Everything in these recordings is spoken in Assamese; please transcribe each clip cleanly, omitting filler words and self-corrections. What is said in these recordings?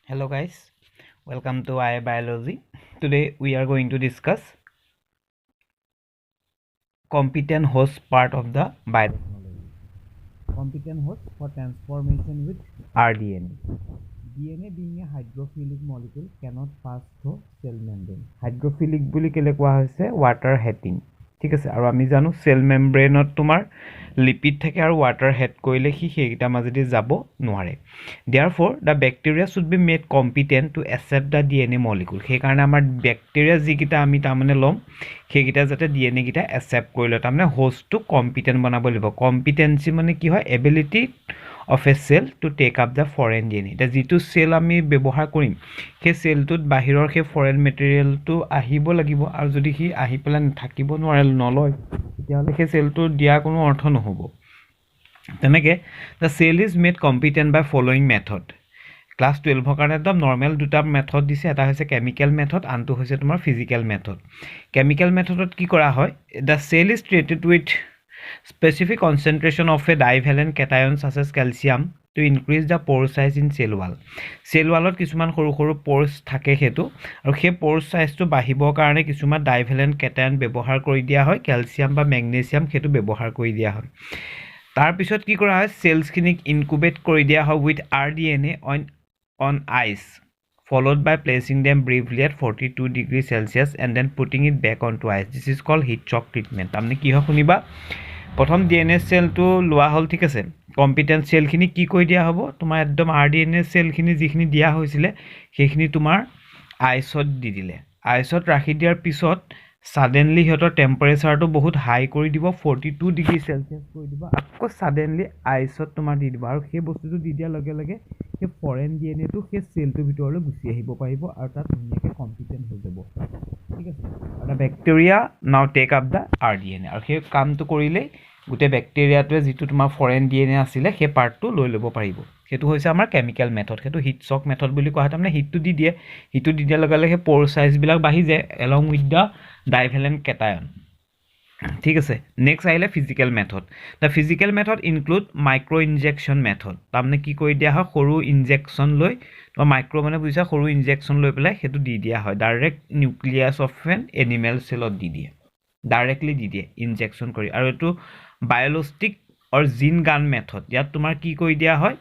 Hello guys, welcome to IA Biology. Today we are going to discuss competent host part of the biotechnology. Competent host for transformation with rDNA. DNA being a hydrophilic molecule cannot pass through cell membrane. Hydrophilic বুলি কেলে কোৱা হৈছে water heading. ঠিক আছে আৰু আমি জানো cell membrane তোমাৰ lipid থাকে আৰু water head কৰিলে সেইটা মাজেদি যাব নোৱাৰে. Therefore, the bacteria should be made competent to accept the DNA molecule. সেই কাৰণে আমাৰ bacteria যিকিটা আমি তাৰমানে লম সেইকিটা যাতে DNA কিটা accept কৰি লয় তাৰমানে host to competent বনাব লাগিব. Competency মানে কি হয় ability of a cell to take up the foreign DNA. এটা যিটো cell আমি ব্যৱহাৰ কৰিম সেই cellটোত বাহিৰৰ সেই foreign materialটো আহিব লাগিব আৰু যদি সি আহি পেলাই থাকিব নোৱাৰে নলয় তেতিয়াহ'লে সেই cellটো দিয়া কোনো অৰ্থ নহব তেনেকে the cell is made competent by following method. Class 12 কাৰণে একদম নৰমাল দুটা মেথড দিছে এটা হৈছে কেমিক্যাল মেথড আনটো হৈছে তোমাৰ ফিজিক্যাল মেথড কেমিক্যাল মেথডত কি কৰা হয় the cell is treated with specific concentration of a divalent cation such as calcium to increase the pore size in cell wall. Cell wallot কিছুমান সৰু সৰু pores থাকে হেতু আৰু সেই pore size টো বাঢ়িবৰ কাৰণে কিছুমান divalent cation ব্যৱহাৰ কৰি দিয়া হয় ক্যালসিয়াম বা ম্যাগনেসিয়াম হেতু ব্যৱহাৰ কৰি দিয়া হয় তাৰ পিছত কি কৰা হয় cells খিনিক incubate কৰি দিয়া হয় with rDNA on ice followed by placing them briefly at 42 degrees Celsius and then putting it back onto ice. This is called heat shock treatment. আমনে কি হয় শুনিবা প্ৰথম DNA cell টো লোৱা হল ঠিক আছে কম্পিটেন্ট সেল খিনি কি কৈ দিয়া হ'ব তোমাৰ একদম rDNA সেল খিনি যিখিনি দিয়া হৈছিলে সেইখিনি তোমাৰ আইসত দি দিলে আইসত ৰাখি দিয়াৰ পিছত suddenly হেতৰ টেম্পাৰেচাৰটো বহুত হাই কৰি দিব 42 ডিগ্ৰী সেলসিয়াস কৰি দিব আকৌ suddenly আইসত তোমাৰ দি দিব আৰু সেই বস্তুটো দি দিয়া লগে লগে সেই ফৰেন DNA টো সেই সেলটো ভিতৰলৈ গুচি আহিব পাৰিব আৰু তাত ধুনীয়াকৈ কম্পিটেন্ট হৈ যাব ঠিক আছে আৰু ব্যাকটেৰিয়া নাও টেক আপ দা rDNA আৰু সেই কামটো কৰিলে গুটে ব্যাকটেৰিয়াটোৱে যিটো তোমাৰ ফৰেন DNA আছিলে সেই পাৰ্টটো লৈ ল'ব পাৰিব হেতু হৈছে আমাৰ কেমিক্যাল মেথড হেতু হিট শক মেথড বুলি কোৱা হয় তাৰমানে হিটটো দি দিয়ে হিটটো দি দিয়া লগে লগে প'ৰ সাইজ বিলাক বাঢ়ি যায় along with the divalent cation ঠিক আছে নেক্সট আহিলে physical method the physical method include micro injection method তাৰমানে কি কৰি দিয়া হয় সৰু ইনজেকশন লৈ তোমাৰ মাইক্ৰো মানে বুজিছা সৰু ইনজেকশন লৈ পেলাই হেতু দি দিয়া হয় direct nucleus of N animal সেলত দি দিয়ে ডাইৰেক্টলি দি দিয়ে ইনজেকশন কৰি আৰু এটো বায়োলজিক অৰ জিন গান মেথড ইয়াত তোমাৰ কি কৰি দিয়া হয়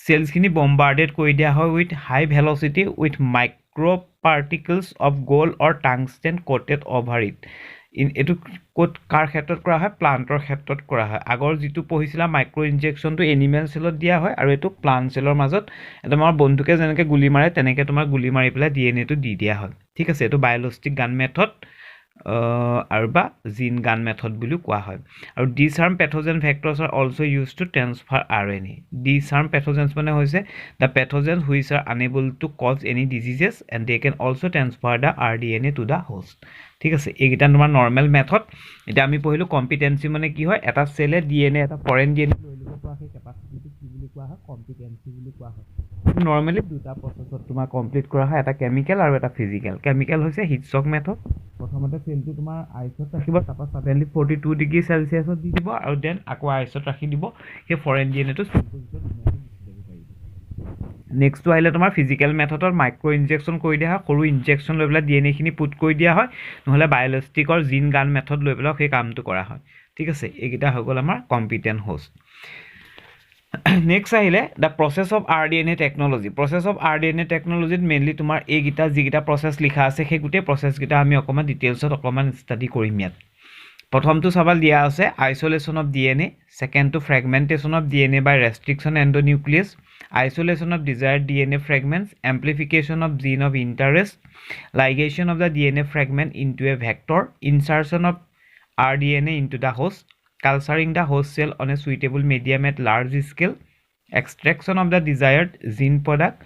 cells খিনি bombarded কৰি দিয়া হয় with high velocity with micro particles of gold or tungsten coated over it in এটো কোট কাৰ ক্ষেত্ৰত কৰা হয় প্লান্টৰ ক্ষেত্ৰত কৰা হয় আগৰ যেটো পঢ়িছিলা মাইক্ৰো ইনজেকশনটো এনিমেল সেলত দিয়া হয় আৰু এটো প্লান্ট সেলৰ মাজত এটা আমাৰ বন্ধুকে যেনেকে গুলি মাৰে তেনেকে তোমাৰ গুলি মাৰি পেলাই DNA টো দি দিয়া হয় ঠিক আছে এটো বায়োলজিক গান মেথড আৰু বা জিন গান মেথড বুলি কোৱা হয় আৰু disarm pathogen vectors are also used to transfer RNA disarm pathogens মানে হৈছে the pathogens which are unable to cause any diseases and they can also transfer the rDNA to the host ঠিক আছে এইগিটা তোমাৰ নরমাল মেথড এটা আমি পঢ়িলো কম্পিটেন্সি মানে কি হয় এটা সেলে DNA এটা ফরেন DNA লৈ লব পৰা সেই ক্যাপাসিটিটো কি বুলি কোৱা হয় কম্পিটেন্সি বুলি কোৱা হয় নৰমালি দুটা প্ৰসেছত তোমাৰ কমপ্লিট কৰা হয় এটা কেমিক্যাল আৰু এটা ফিজিক্যাল কেমিক্যাল হৈছে হিট শক মেথড প্ৰথমতে সেলটো তোমাৰ আইসত ৰাখিব তাৰপা suddenly 42 ডিগ্ৰী সেলসিয়াসত দি দিব আৰু দেন আকৌ আইসত ৰাখি দিব সেই ফৰেন DNA টো সেলটোৰ ভিতৰত ধুনীয়াকৈ গুচি যাব পাৰিব নেক্সট টু আহিলে তোমাৰ ফিজিক্যাল মেথডৰ মাইক্ৰো ইনজেকশন কৰি দিয়া হয় সৰু ইনজেকশন লৈ পেলাই DNA খিনি পুট কৰি দিয়া হয় নহলে বায়োলজিকৰ জিন গান মেথড লৈ পেলাই সেই কামটো কৰা হয় ঠিক আছে এইগিটা হৈ গল আমাৰ কম্পিটেন্ট হোষ্ট নেক্সট আহিলে the process of rDNA technology process of rDNA technology mainly তোমাৰ এইগিটা যিগিটা process লিখা আছে সেই গুটে process গিটা আমি অকমান ডিটেইলছত অকমান ষ্টাডি কৰিম ইয়াত প্ৰথমটো সবাল দিয়া আছে isolation of DNA second to fragmentation of DNA by restriction endonuclease isolation of desired DNA fragments amplification of gene of interest ligation of the DNA fragment into a vector insertion of rDNA into the host culturing the host cell on a suitable medium at large scale extraction of the desired gene product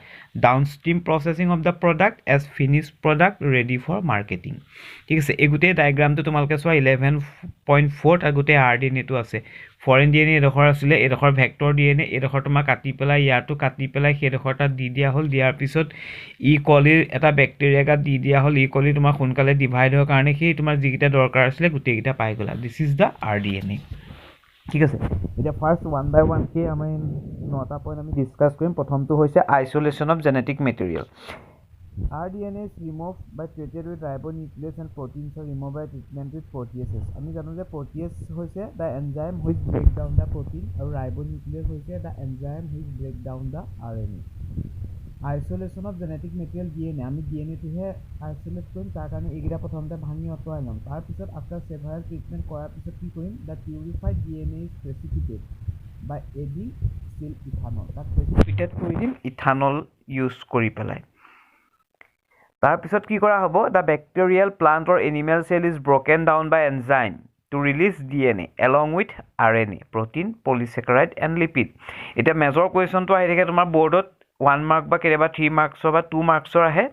downstream processing of the product as finished product ready for marketing ঠিক আছে এগুতে ডায়াগ্ৰামটো তোমালকে সোৱা 11.4 আগতে rDNA টো আছে ফৰেন DNA এডখৰ আছিল এডখৰ ভেক্টৰ DNA এডখৰ তোমাৰ কাটি পেলাই ইয়াটো কাটি পেলাই হেডখৰটা দি দিয়া হল দিয়াৰ পিছত ই কলিৰ এটা ব্যাকটেৰিয়া গা দি দিয়া হল ই কলি তোমাৰ সোনকালে ডিভাইড হোৱাৰ কাৰণে সেই তোমাৰ যিকিটা দৰকাৰ আছিল গুটেকিটা পাই গলা দিস ইজ দা rDNA ঠিক আছে এটা ফার্স্ট ওয়ান বাই ওয়ান কে আমি 9টা পইণ্ট আমি ডিসকাস কৰিম প্ৰথমটো হৈছে isolation of genetic material RDNA is removed by treated with ribonuclease and proteins are removed by treatment with proteases আমি জানো যে protease হৈছে the enzyme which break down the protein আৰু ribonuclease হৈছে the enzyme which break down the RNA isolation of genetic material DNA আমি DNA টোহে isolate কৰিম তাৰ কাৰণে এইগিটা প্ৰথমতে ভাঙি অতৰাই লম তাৰ পিছত after several treatment কৰাৰ পিছত কি কৰিম the purified DNA is precipitated by adding still ethanol তাক precipitate কৰি দিম ইথানল ইউজ কৰি পেলাই তাৰ পিছত কি কৰা হ'ব the bacterial plant or animal cell is broken down by enzyme to release DNA along with RNA protein polysaccharide and lipid এটা মেজৰ কোৱেশ্চনটো আহি থাকে তোমাৰ বোৰ্ডত 1 মাৰ্ক বা কেৰেবা 3 মাৰ্কছৰ বা 2 মাৰ্কছৰ আহে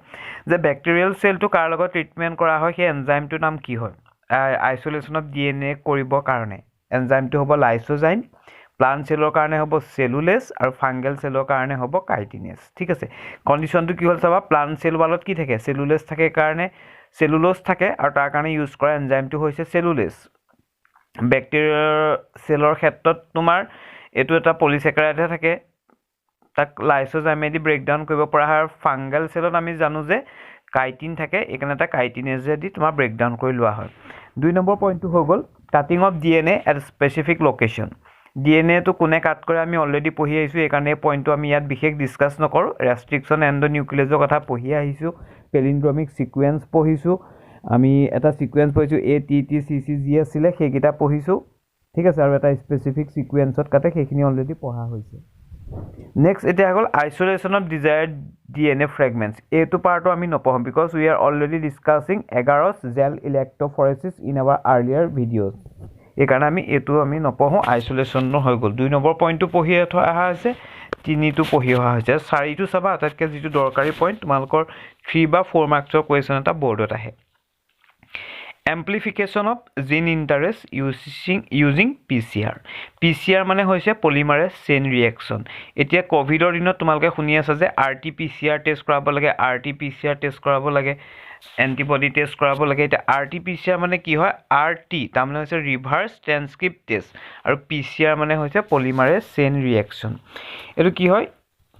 যে ব্যাকটেৰিয়েল সেলটো কাৰ লগত ট্ৰিটমেন্ট কৰা হয় সেই এনজাইমটোৰ নাম কি হয় আইসোলেশন অফ DNA কৰিবৰ কাৰণে এনজাইমটো হ'ব লাইসোজাইম প্লান্ট সেলৰ কাৰণে হ'ব সেলুলেজ আৰু ফাঙ্গেল সেলৰ কাৰণে হ'ব কাইটিনেজ ঠিক আছে কন্ডিশনটো কি হ'ল চাবা প্লান্ট সেল ওয়ালত কি থাকে সেলুলেজ থাকে কাৰণে সেলুলোজ থাকে আৰু তাৰ কাৰণে ইউজ কৰা এনজাইমটো হৈছে সেলুলেজ ব্যাকটেৰিয়াল সেলৰ ক্ষেত্ৰত তোমাৰ এটো এটা পলিস্যাকাৰাইড থাকে তাক লাইসোজাইমেদি ব্ৰেকডাউন কৰিব পৰা হয় ফাঙ্গেল সেলত আমি জানো যে কাইটিন থাকে এখানে এটা কাইটিনেজে দি তোমাৰ ব্ৰেকডাউন কৰি লোৱা হয় 2 নম্বৰ পইণ্টটো হৈ গল cutting of DNA at specific location DNA তো কোনে কাট কৰে আমি অলৰেডি পঢ়ি আইছো এই কাৰণে পইণ্টটো আমি ইয়াত বিশেষ ডিসকাস নকৰো ৰেষ্ট্ৰিকশন এন্ডোনিউক্লিয়েজৰ কথা পঢ়ি আহিছো পেলিন্ড্ৰমিক সিকোয়েন্স পঢ়িছো আমি এটা সিকোয়েন্স পঢ়িছো ATTCCG আছিল সেইকিটা পঢ়িছো ঠিক আছে আৰু এটা স্পেসিফিক সিকোয়েন্সত কাটে সেইখিনি অলৰেডি পঢ়া হৈছে Next, it is called isolation of desired DNA fragments. A2 part আমি নপঢ়ম because we are already discussing agarose gel electrophoresis in our earlier videos. এই কাৰণে আমি এটো আমি নপঢ়ো আইসোলেশন হৈ গল 2 নম্বৰ পইণ্টটো পঢ়ি অহা আছে 3 টো পঢ়ি অহা হৈছে 4 টো সবা আটাইতকৈ যেটো দৰকাৰী পইণ্ট তোমালকৰ 3 বা 4 মাৰ্কছৰ কোৱেশ্চন এটা বৰ্ডত আহে Amplification of gene interest using PCR. PCR মানে হৈছে polymerase chain reaction. এতিয়া কোভিডৰ দিনত তোমালকে শুনি আছে যে RT-PCR টেষ্ট কৰাব লাগে RT-PCR টেষ্ট কৰাব লাগে এন্টিবডি টেষ্ট কৰাব লাগে এটা RT-PCR মানে কি হয় RT তাৰ মানে হৈছে ৰিভাৰ্স ট্ৰান্সক্ৰিপ্ট টেষ্ট আৰু PCR মানে হৈছে polymerase chain reaction. এটো কি হয়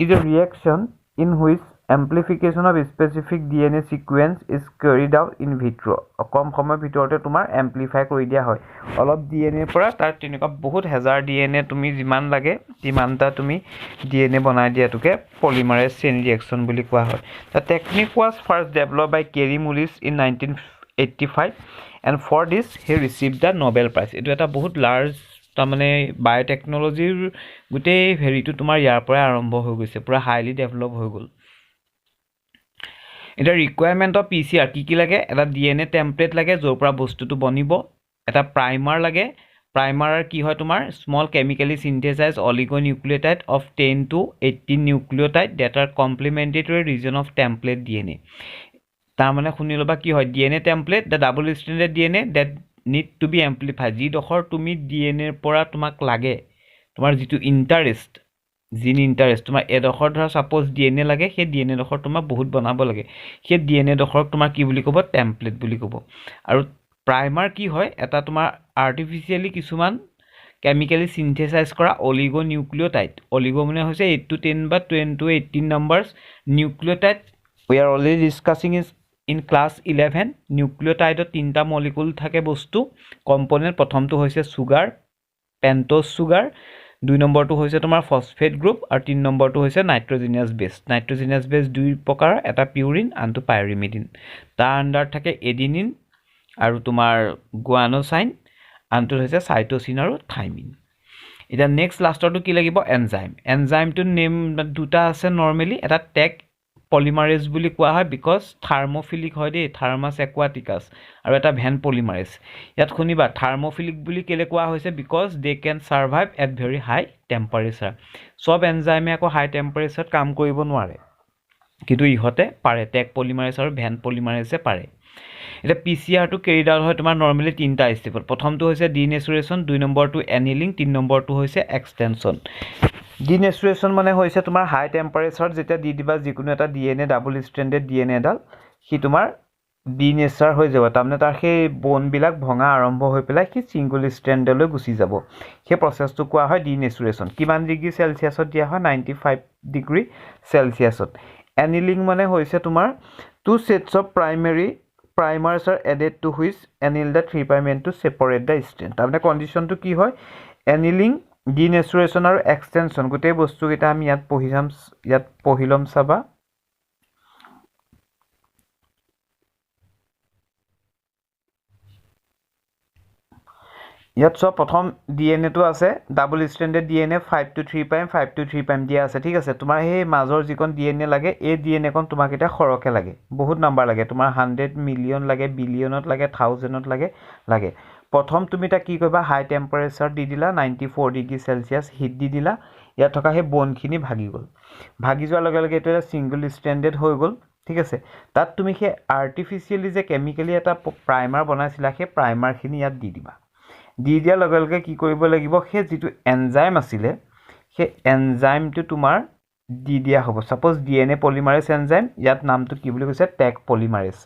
is a reaction in which amplification of specific DNA sequence is carried out in vitro কম সময় ভিতৰতে তোমাৰ amplify কৰি দিয়া হয় অলপ DNA পৰা তাৰ তেনেকা বহুত হাজাৰ DNA তুমি যিমান লাগে যিমানটা তুমি DNA বনাই দিয়াটোকে polymerase chain reaction বুলি কোৱা হয় the technique was first developed by Kerry Mullis in 1985 and for this he received the Nobel Prize এটো এটা বহুত লাৰ্জ তাৰমানে বায়োটেকনলজিৰ গুটেই ভেৰিটো তোমাৰ ইয়াৰ পৰা আৰম্ভ হৈ গৈছে পুৰা হাইলি ডেভেলপ হৈ গল এটা ৰিকোয়াৰমেন্ট অফ PCR কি লাগে এটা DNA টেমপ্লেট লাগে যৰ পৰা বস্তুটো বনিব এটা প্ৰাইমাৰ লাগে প্ৰাইমাৰ কি হয় তোমাৰ small chemically synthesise oligonucleotide of 10 to 18 nucleotide that are complementary to a region of template DNA তাৰ মানে শুনি লবা কি হয় DNA template the double stranded DNA that need to be amplified যি দখৰ তুমি DNA পৰা তোমাক লাগে তোমাৰ যেটো ইন্টাৰেষ্ট জিন ইন্টাৰেস্ট তোমাৰ এডখৰ ধৰা সাপোজ DNA লাগে সেই DNA দখৰ তোমাক বহুত বনাব লাগে সেই DNA দখৰ তোমাক কি বুলি কব টেমপ্লেট বুলি কব আৰু প্ৰাইমাৰ কি হয় এটা তোমাৰ আৰ্টিফিশিয়ালি কিছুমান কেমিক্যালি সিন্থেসাইজ কৰা অলিগোনিউক্লিয়োটাইড অলিগো মানে হৈছে 8 to 10 বা 20 to 18 numbers nucleotide we are already discussing is in class 11 নিউক্লিয়োটাইডত তিনটা মলিকুল থাকে বস্তু কম্পোনেন্ট প্ৰথমটো হৈছে সুগাৰ পেন্টোজ সুগাৰ 2 নম্বৰটো হৈছে তোমাৰ ফসফেট গ্ৰুপ আৰু 3 নম্বৰটো হৈছে নাইট্ৰোজেনাস বেস দুই প্ৰকাৰ এটা পিউৰিন আনটো পাইৰিমিডিন তাৰ আন্ডাৰ থাকে এডিনিন আৰু তোমাৰ গুয়ানোসাইন আনটো হৈছে সাইটোসিন আৰু থাইমিন এটা নেক্সট লাষ্টৰটো কি লাগিব এনজাইমটো নেম দুটা আছে নৰমালি এটা টেক পলিমাৰেজ বুলি কোৱা হয় বিকজ থাৰ্মোফিলিক হয় দে থাৰ্মাস একুৱাটিকাস আৰু এটা ভেন পলিমাৰেজ ইয়াত শুনিবা থাৰ্মোফিলিক বুলি কেলে কোৱা হৈছে because they can survive at very high temperature সব এনজাইমে আকৌ হাই টেম্পাৰেচাৰত কাম কৰিব নোৱাৰে কিন্তু ইহতে পাৰে টেক পলিমাৰেজ আৰু ভেন পলিমাৰেজে পাৰে এটা PCR টো কেৰিড আউট হয় তোমাৰ নৰমালি তিনটা স্টেপত প্ৰথমটো হৈছে ডিনেচুৰেশন 2 নম্বৰটো এনিলিং 3 নম্বৰটো হৈছে এক্সটেনশন ডিনেচুৰেশন মানে হৈছে তোমাৰ হাই টেম্পাৰেচাৰত যেতিয়া দি দিবা যিকোনো এটা DNA ডাবল স্ট্ৰেন্ডেড DNA ডাল সি তোমাৰ ডিনেচাৰ হৈ যাব তাৰমানে তাৰ সেই বনবিলাক ভঙা আৰম্ভ হৈ পেলাই সেই ছিংগল ষ্ট্ৰেণ্ডলৈ গুচি যাব সেই প্ৰচেছটো কোৱা হয় ডিনেচুৰেশ্যন কিমান ডিগ্ৰী চেলচিয়াছত দিয়া হয় 95 ডিগ্ৰী চেলচিয়াছত এনিলিং মানে হৈছে তোমাৰ two sets of primers are added to which anneal the 3' end to separate the strand তাৰমানে কণ্ডিশ্যনটো কি হয় এনিলিং ডিনেচুৰেশ্যন আৰু এক্সটেনশ্যন গোটেই বস্তুকেইটা আমি ইয়াত পঢ়ি ল'ম চাবা ইয়াত সব প্ৰথম ডিএনএটো আছে ডাবল ষ্ট্ৰেণ্ডেড ডিএনএ 5 to 3' দিয়া আছে ঠিক আছে তোমাৰ সেই মাজৰ যিকণ ডিএনএ লাগে এই ডিএনএ কণ তোমাক এটা খৰকে লাগে বহুত নাম্বাৰ লাগে তোমাৰ 100 মিলিয়ন লাগে বিলিয়নত লাগে থাউজেণ্ডত লাগে প্ৰথম তুমি এটা কি কৰিবা হাই টেম্পাৰেচাৰ দি দিলা 94 ডিগ্ৰী চেলচিয়াছ হিট দি দিলা ইয়াত থকা সেই বনখিনি ভাগি গ'ল ভাগি যোৱাৰ লগে লগে এইটো এটা ছিংগল ষ্ট্ৰেণ্ডেড হৈ গ'ল ঠিক আছে তাত তুমি সেই আৰ্টিফিচিয়েলি যে কেমিকেলি এটা প্ৰাইমাৰ বনাইছিলা সেই প্ৰাইমাৰখিনি ইয়াত দি দিবা দি দিয়াৰ লগে লগে কি কৰিব লাগিব সেই যিটো এনজাইম আছিলে সেই এনজাইমটো তোমাৰ দি দিয়া হ'ব সাপোজ ডিএনএ পলিমাৰেজ এনজাইম ইয়াত নামটো কি বুলি কৈছে টেক পলিমাৰেজ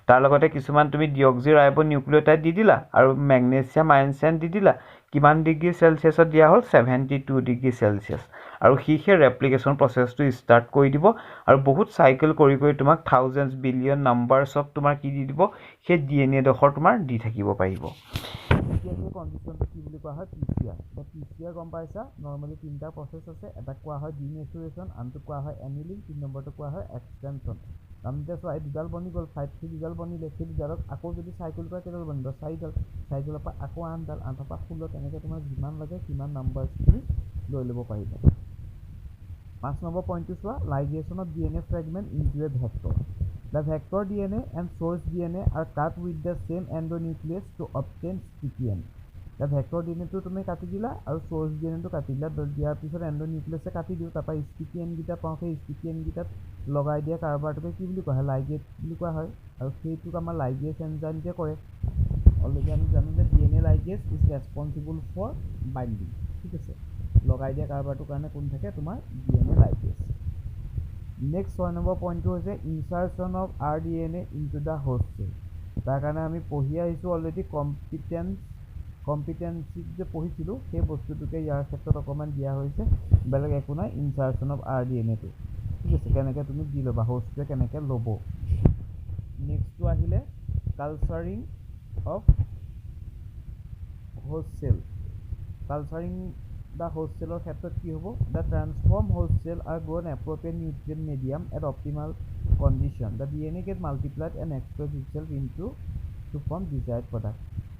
তাৰ লগতে কিছুমান তুমি ডিঅক্সিৰাইবো নিউক্লিঅটাইড দি দিলা আৰু মেগনেছিয়াম আয়ন চেইন দি দিলা কিমান ডিগ্ৰী চেলচিয়াছত দিয়া হ'ল 72 ডিগ্ৰী চেলচিয়াছ আৰু সেই ৰেপ্লিকেশ্যন প্ৰচেছটো ষ্টাৰ্ট কৰি দিব আৰু বহুত চাইকেল কৰি তোমাক থাউজেণ্ডছ বিলিয়ন নাম্বাৰছ অফ তোমাৰ কি দি দিব সেই ডিএনএ ডখৰ তোমাৰ দি থাকিব পাৰিব এতিয়া সেই কণ্ডিশ্যনটো কি বুলি কোৱা হয় পিচিআৰ পিচিআৰ গম পাইছা নৰ্মেলি তিনিটা প্ৰচেছ আছে এটা কোৱা হয় ডিনেচুৰেশ্যন আনটো কোৱা হয় এনিলিং 3 নম্বৰটো কোৱা হয় এক্সটেনশ্যন তাৰমানে চোৱা এই দুডাল বনি গ'ল 5 দুডাল বনিলে সেই দুডালক আকৌ যদি চাইকেল কৰা কেইডাল বনিব 4ডালৰ পৰা আকৌ 8ডাল 8ৰ পৰা 16 তেনেকৈ তোমাৰ যিমান লাগে সিমান নাম্বাৰখিনি লৈ ল'ব পাৰিবা 5 নম্বৰ পইণ্টটো চোৱা ligation of DNA fragment into a vector The vector DNA and source DNA are cut with the same endonuclease to obtain sticky end. The vector DNA to তুমি কাটি দিলা আৰু source DNA to কাটি দিলা দিয়াৰ পিছত endonuclease কাটি দিও তাৰপৰা sticky end গিটা পাওঁ সেই sticky end গিটাত লগাই দিয়া কাৰ্বাৰটোকে কি বুলি কোৱা হয় লাইগেজ বুলি কোৱা হয় আৰু সেইটোক আমাৰ লাইগেজ এনজাইমে কৰে অলৰেডি আমি জানো যে DNA ligase is responsible for binding ঠিক আছে লগাই দিয়া কাৰ্বাৰটোৰ কাৰণে কোন থাকে তোমাৰ DNA ligase Next 6 নম্বৰ পইণ্টটো হৈছে insertion of RDNA into the host cell তাৰ কাৰণে আমি পঢ়ি আহিছোঁ অলৰেডি কম্পিটেন্সিক যে পঢ়িছিলোঁ সেই বস্তুটোকে ইয়াৰ ক্ষেত্ৰত অকণমান দিয়া হৈছে বেলেগ একো নাই ইনচাৰ্চন অফ RDNAটো ঠিক আছে কেনেকৈ তুমি দি ল'বা হোষ্টটোৱে কেনেকৈ ল'ব নেক্সটটো আহিলে culturing of host cell culturing The host cell or ক্ষেত্ৰত কি হ'ব the transformed host cell are grown appropriate nutrient medium at optimal condition the DNA get multiplied and express itself into to form desired product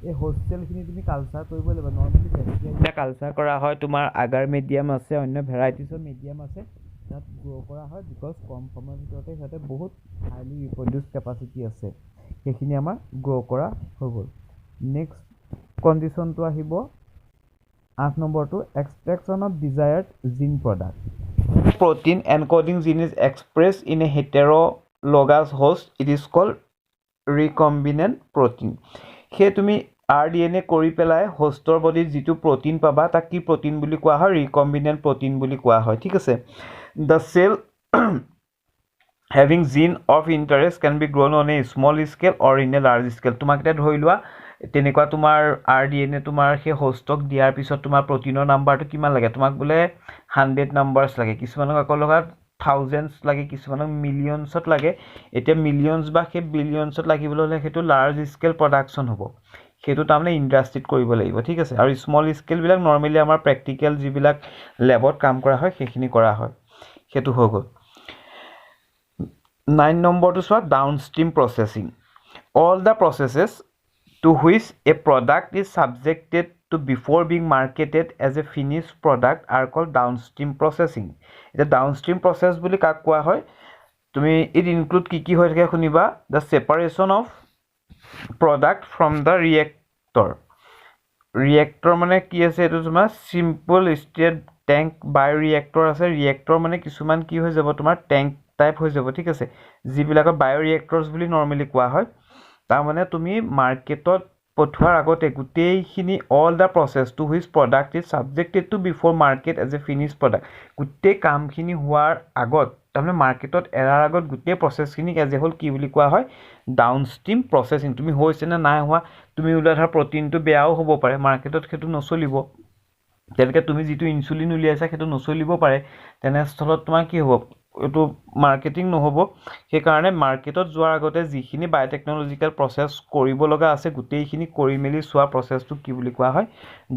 এই host cell খিনি তুমি কালচাৰ কৰিব লাগিব নৰ্মেলি ব্যাকটেৰিয়া কালচাৰ কৰা হয় তোমাৰ আগাৰ মিডিয়াম আছে অন্য ভেৰাইটিছৰ মিডিয়াম আছে তাত গ্ৰো কৰা হয় বিকজ কম সময়ৰ ভিতৰতে সিহঁতে বহুত হাইলি ৰিপ্ৰডিউচ কেপাচিটি আছে সেইখিনি আমাৰ গ্ৰো কৰা হৈ গ'ল নেক্সট কণ্ডিশ্যনটো আহিব 8 নম্বৰটো extraction of desired gene product protein encoding gene is expressed in a heterologous host it is called recombinant protein সেই তুমি RDNA কৰি পেলাই হোষ্টৰ বডিত যিটো প্ৰটিন পাবা তাক কি প্ৰটিন বুলি কোৱা হয় recombinant protein বুলি কোৱা হয় ঠিক আছে the cell having gene of interest can be grown on a small scale or in a large scale তোমাক এটা ধৰি লোৱা তেনেকুৱা তোমাৰ RDNA তোমাৰ সেই হোষ্টক দিয়াৰ পিছত তোমাৰ প্ৰটিনৰ নাম্বাৰটো কিমান লাগে তোমাক বোলে 100 নাম্বাৰছ লাগে কিছুমানক আকৌ লগা থাউজেণ্ডছ লাগে কিছুমানক মিলিয়নছত লাগে এতিয়া মিলিয়নছ বা সেই বিলিয়নছত লাগিবলৈ হ'লে সেইটো লাৰ্জ স্কেল প্ৰডাকশ্যন হ'ব সেইটো তাৰমানে ইণ্ডাষ্ট্ৰিত কৰিব লাগিব ঠিক আছে আৰু স্মল স্কেলবিলাক নৰ্মেলি আমাৰ প্ৰেক্টিকেল যিবিলাক লেবত কাম কৰা হয় সেইখিনি কৰা হয় সেইটো হৈ গ'ল 9 নম্বৰটো চোৱা downstream processing all the processes to which a product is subjected to before being marketed as a finished product are called downstream processing এটা downstream process বুলি কাক কোৱা হয় তুমি it include কি হৈ থাকে শুনিবা the separation of product from the reactor মানে কি আছে এটো তোমাৰ simple state tank bioreactor আছে reactor মানে কিছুমান কি হৈ যাব তোমাৰ tank টাইপ হৈ যাব ঠিক আছে যিবিলাকৰ bioreactors বুলি নৰ্মেলি কোৱা হয় তাৰ মানে তুমি মাৰ্কেটত পঠোৱাৰ আগতে গুটেইখিনি all the process to which product is subjected to before market as a finished product গুটেই কামখিনি হোৱাৰ আগত তাৰমানে মাৰ্কেটত এৰাৰ আগত গোটেই প্ৰচেছখিনিক এজ এ হোল কি বুলি কোৱা হয় ডাউনষ্ট্ৰীম প্ৰচেছিং তুমি হৈছে নে নাই হোৱা তুমি ওলোৱা ধৰা প্ৰটিনটো বেয়াও হ'ব পাৰে মাৰ্কেটত সেইটো নচলিব তেনেকৈ তুমি যিটো ইনচুলিন উলিয়াইছা সেইটো নচলিব পাৰে তেনেস্থলত তোমাৰ কি হ'ব এইটো মাৰ্কেটিং নহ'ব সেইকাৰণে মাৰ্কেটত যোৱাৰ আগতে যিখিনি বায়'টেকনলজিকেল প্ৰচেছ কৰিব লগা আছে গোটেইখিনি কৰি মেলি চোৱা প্ৰচেছটো কি বুলি কোৱা হয়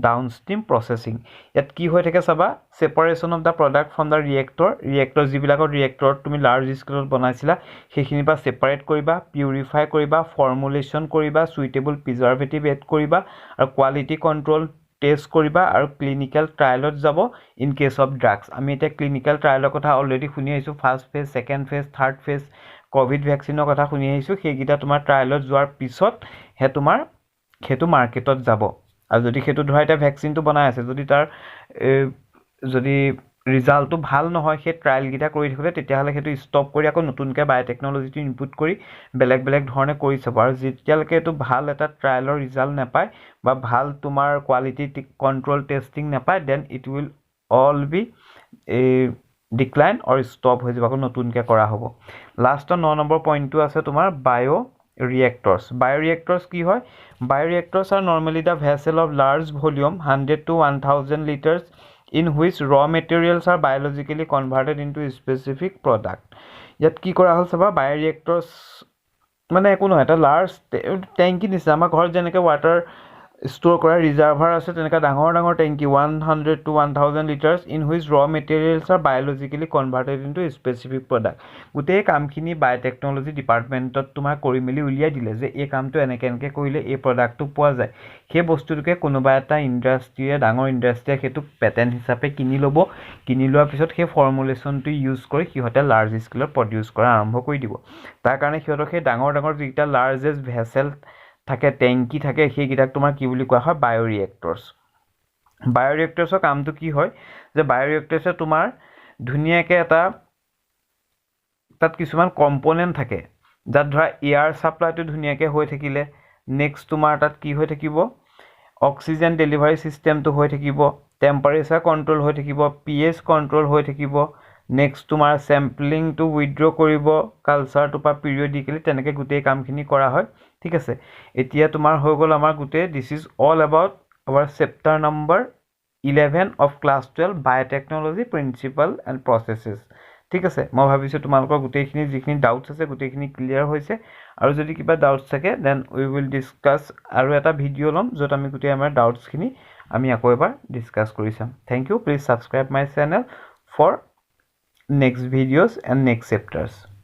ডাউনষ্ট্ৰীম প্ৰচেছিং ইয়াত কি হৈ থাকে চাবা separation of the product from the reactor যিবিলাকৰ ৰিয়েক্টৰত তুমি লাৰ্জ স্কেলত বনাইছিলা সেইখিনিৰ পৰা ছেপাৰেট কৰিবা পিউৰিফাই কৰিবা ফৰ্মুলেশ্যন কৰিবা সুইটেবল প্ৰিজাৰ্ভেটিভ এড কৰিবা আৰু কোৱালিটি কণ্ট্ৰল টেষ্ট কৰিবা আৰু ক্লিনিকেল ট্ৰায়েলত যাব ইন কেছ অফ ড্ৰাগছ আমি এতিয়া ক্লিনিকেল ট্ৰায়েলৰ কথা অলৰেডি শুনি আহিছোঁ first phase second phase third phase Covid ভেকচিনৰ কথা শুনি আহিছোঁ সেইকেইটা তোমাৰ ট্ৰায়েলত যোৱাৰ পিছতহে তোমাৰ সেইটো মাৰ্কেটত যাব আৰু যদি সেইটো ধৰা এতিয়া ভেকচিনটো বনাই আছে যদি তাৰ যদি ৰিজাল্টটো ভাল নহয় সেই ট্ৰায়েলকেইটা কৰি থাকোঁতে তেতিয়াহ'লে সেইটো ষ্টপ কৰি আকৌ নতুনকৈ বায়'টেকনলজিটো ইনপুট কৰি বেলেগ ধৰণে কৰি চাব আৰু যেতিয়ালৈকে এইটো ভাল এটা ট্ৰায়েলৰ ৰিজাল্ট নাপায় বা ভাল তোমাৰ কোৱালিটি কণ্ট্ৰল টেষ্টিং নাপায় then it will all be decline or stop হৈ যাব আকৌ নতুনকৈ কৰা হ'ব লাষ্টৰ 9 নম্বৰ পইণ্টটো আছে তোমাৰ বায়'ৰিয়েক্টৰ্ছ কি হয় বায়'ৰিয়েক্টৰ্ছ are normally the vessel of large volume 100 to 1000 liters in which raw materials are biologically converted into specific product ইয়াত কি কৰা হ'ল চাবা বায়'ৰিয়েক্টৰ্ছ মানে একো নহয় এটা লাৰ্জ টেংকি নিচিনা আমাৰ ঘৰত যেনেকৈ ৱাটাৰ ষ্ট'ৰ কৰা ৰিজাৰ্ভাৰ আছে তেনেকৈ ডাঙৰ টেংকি 100 to 1000 liters in which raw materials are biologically converted into specific product গোটেই কামখিনি বায়'টেকনলজি ডিপাৰ্টমেণ্টত তোমাৰ কৰি মেলি উলিয়াই দিলে যে এই কামটো এনেকৈ কৰিলে এই প্ৰডাক্টটো পোৱা যায় সেই বস্তুটোকে কোনোবা এটা ইণ্ডাষ্ট্ৰীয়ে ডাঙৰ ইণ্ডাষ্ট্ৰীয়ে সেইটো পেটেণ্ট হিচাপে কিনি ল'ব কিনি লোৱাৰ পিছত সেই ফৰ্মুলেশ্যনটো ইউজ কৰি সিহঁতে লাৰ্জ স্কেলত প্ৰডিউচ কৰা আৰম্ভ কৰি দিব তাৰ কাৰণে সিহঁতক সেই ডাঙৰ যিকেইটা লাৰ্জেষ্ট ভেছেল থাকে টেংকি থাকে সেইকেইটাক তোমাৰ কি বুলি কোৱা হয় বায়'ৰিয়েক্টৰ্ছৰ কামটো কি হয় যে বায়'ৰিয়েক্টৰ্ছে তোমাৰ ধুনীয়াকৈ এটা তাত কিছুমান কম্পনেণ্ট থাকে যাত ধৰা এয়াৰ ছাপ্লাইটো ধুনীয়াকৈ হৈ থাকিলে নেক্সট তোমাৰ তাত কি হৈ থাকিব অক্সিজেন ডেলিভাৰী ছিষ্টেমটো হৈ থাকিব টেম্পাৰেচাৰ কণ্ট্ৰল হৈ থাকিব pH কণ্ট্ৰল হৈ থাকিব নেক্সট তোমাৰ চেম্পলিংটো উইথড্ৰ কৰিব কালচাৰটোৰ পৰা পিৰিয়ডিকেলি তেনেকৈ গোটেই কামখিনি কৰা হয় ঠিক আছে এতিয়া তোমাৰ হৈ গ'ল আমাৰ গোটেই this is all about our chapter number 11 of class 12 biotechnology principle and processes ঠিক আছে মই ভাবিছোঁ তোমালোকৰ গোটেইখিনি যিখিনি ডাউটছ আছে গোটেইখিনি ক্লিয়াৰ হৈছে আৰু যদি কিবা ডাউটছ থাকে দেন উই উইল ডিছকাছ আৰু এটা ভিডিঅ' ল'ম য'ত আমি গোটেই আমাৰ ডাউটছখিনি আমি আকৌ এবাৰ ডিছকাছ কৰি চাম thank you please subscribe my channel for next videos and next চেপ্টাৰ্ছ